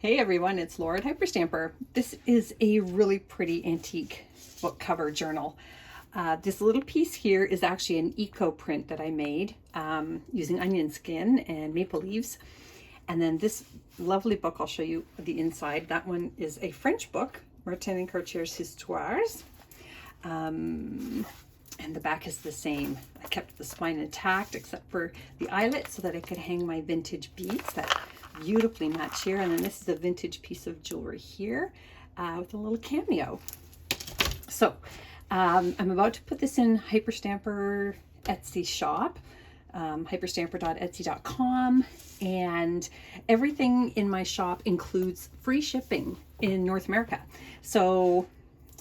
Hey everyone, it's Laura at Hyperstamper. This is a really pretty antique book cover journal. This little piece here is actually an eco print that I made using onion skin and maple leaves. And then this lovely book, I'll show you the inside. That one is a French book, Martin and Cartier's Histoires. And the back is the same. I kept the spine intact except for the eyelet so that I could hang my vintage beads that beautifully match here. And then this is a vintage piece of jewelry here with a little cameo. So I'm about to put this in Hyperstamper Etsy shop, hyperstamper.etsy.com, and everything in my shop includes free shipping in North America. So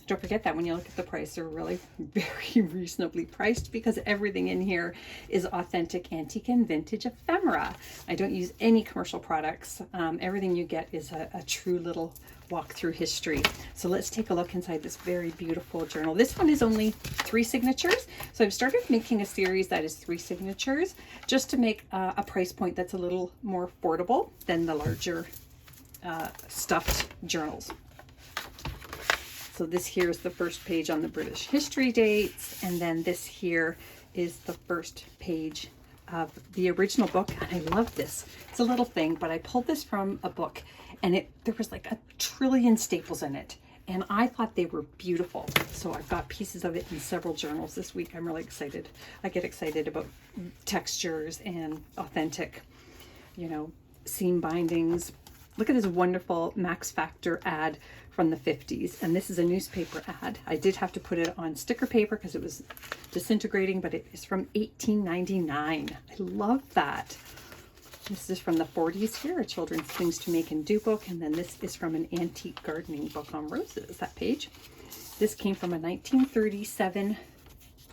don't forget that when you look at the price, they're really very reasonably priced because everything in here is authentic, antique, and vintage ephemera. I don't use any commercial products. Everything you get is a true little walk through history. So let's take a look inside this very beautiful journal. This one is only 3 signatures. So I've started making a series that is 3 signatures just to make a price point that's a little more affordable than the larger stuffed journals. So this here is the first page on the British history dates, and then this here is the first page of the original book. And I love this. It's a little thing, but I pulled this from a book, and there was like 1 trillion staples in it, and I thought they were beautiful. So I've got pieces of it in several journals this week. I'm really excited. I get excited about textures and authentic, seam bindings. Look at this wonderful Max Factor ad from the 50s. And this is a newspaper ad. I did have to put it on sticker paper because it was disintegrating, but it is from 1899. I love that. This is from the 40s here, a children's things to make and do book. And then this is from an antique gardening book on roses, that page. This came from a 1937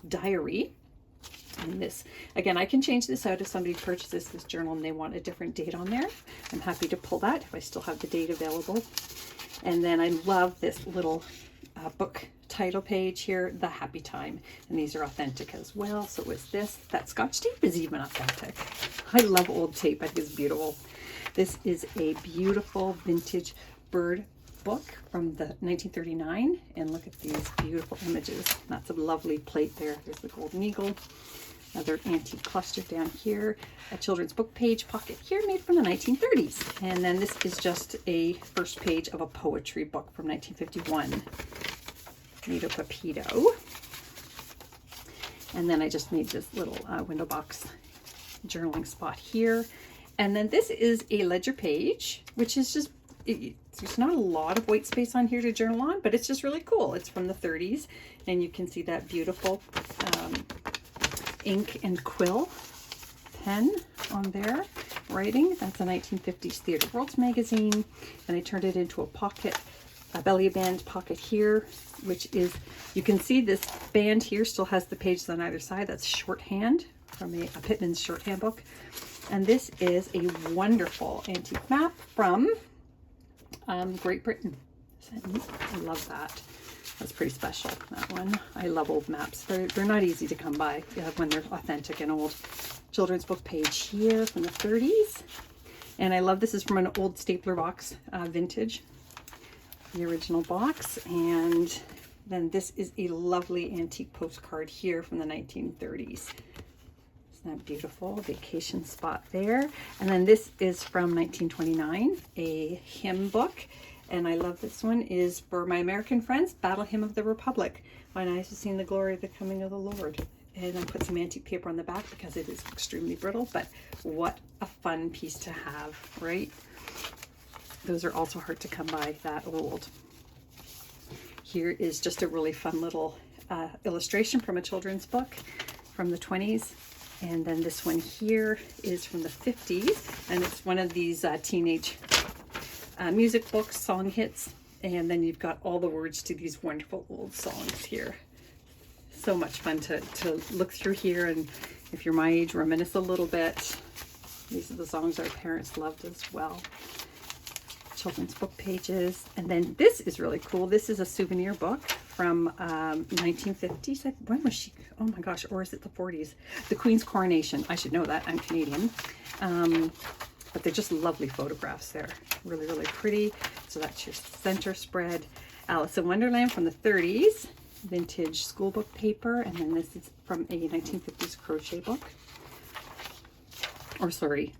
diary. And this, again, I can change this out if somebody purchases this journal and they want a different date on there. I'm happy to pull that if I still have the date available. And then I love this little book title page here, The Happy Time. And these are authentic as well. So is this. That Scotch tape is even authentic. I love old tape. I think it's beautiful. This is a beautiful vintage bird book from the 1939. And look at these beautiful images. That's a lovely plate there. There's the golden eagle. Another antique cluster down here, a children's book page pocket here made from the 1930s. And then this is just a first page of a poetry book from 1951, Nito Pepito. And then I just made this little window box journaling spot here. And then this is a ledger page, which is just, there's not a lot of white space on here to journal on, but it's just really cool. It's from the 30s, and you can see that beautiful ink and quill pen on there writing. That's a 1950s Theatre World magazine. And I turned it into a pocket, a belly band pocket here, which is, you can see this band here still has the pages on either side. That's shorthand from a Pitman's shorthand book. And this is a wonderful antique map from Great Britain. I love that. That's pretty special, that one. I love old maps. They're not easy to come by when they're authentic and old. Children's book page here from the 30s. And I love this is from an old stapler box, vintage, the original box. And then this is a lovely antique postcard here from the 1930s. Isn't that beautiful? Vacation spot there. And then this is from 1929, a hymn book. And I love this one, is for my American friends, Battle Hymn of the Republic. Mine eyes have seen the glory of the coming of the Lord. And I put some antique paper on the back because it is extremely brittle, but what a fun piece to have, right? Those are also hard to come by, that old. Here is just a really fun little illustration from a children's book from the 20s. And then this one here is from the 50s, and it's one of these teenage music books, song hits, and then you've got all the words to these wonderful old songs here. So much fun to look through here, and if you're my age, reminisce a little bit. These are the songs our parents loved as well. Children's book pages. And then this is really cool. This is a souvenir book from 1950s. When was she? Oh my gosh, or is it the 40s? The Queen's Coronation. I should know that. I'm Canadian. but they're just lovely photographs there. Really, really pretty. So that's your center spread. Alice in Wonderland from the 30s, vintage school book paper. And then this is from a 1950s crochet book. Or sorry,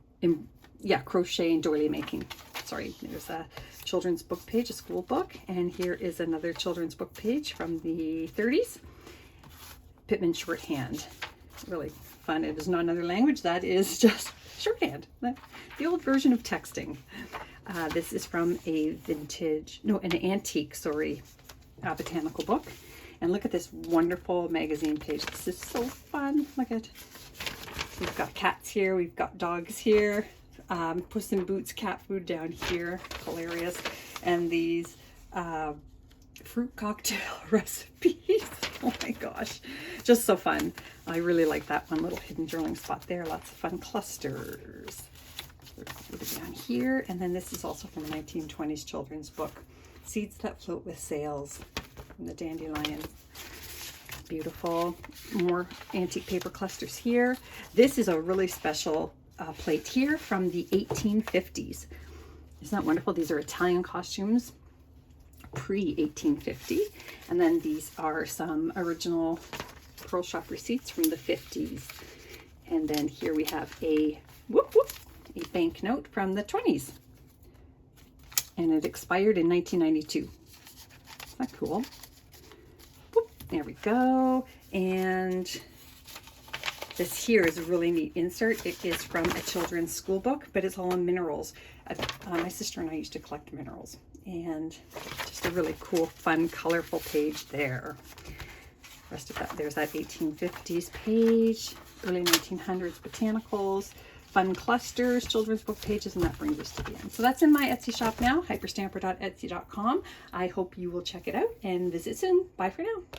crochet and doily making. Sorry, there's a children's book page, a school book. And here is another children's book page from the 30s. Pitman shorthand. Really fun. It is not another language. That is just shorthand. The old version of texting. This is from an antique, botanical book. And look at this wonderful magazine page. This is so fun. Look at, we've got cats here. We've got dogs here. Puss in Boots cat food down here. Hilarious. And these fruit cocktail recipes. Oh my gosh. Just so fun. I really like that one little hidden journaling spot there. Lots of fun clusters. Down here. And then this is also from a 1920s children's book. Seeds That Float with Sails from the Dandelions. Beautiful. More antique paper clusters here. This is a really special plate here from the 1850s. Isn't that wonderful? These are Italian costumes pre-1850. And then these are some original Pearl Shop receipts from the 50s. And then here we have a banknote from the 20s. And it expired in 1992. Isn't that cool? Whoop, there we go. And this here is a really neat insert. It is from a children's school book, but it's all in minerals. My sister and I used to collect minerals. And just a really cool, fun, colorful page there. Rest of that, there's that 1850s page, early 1900s botanicals, fun clusters, children's book pages, and that brings us to the end. So that's in my Etsy shop now, hyperstamper.etsy.com. I hope you will check it out and visit soon. Bye for now.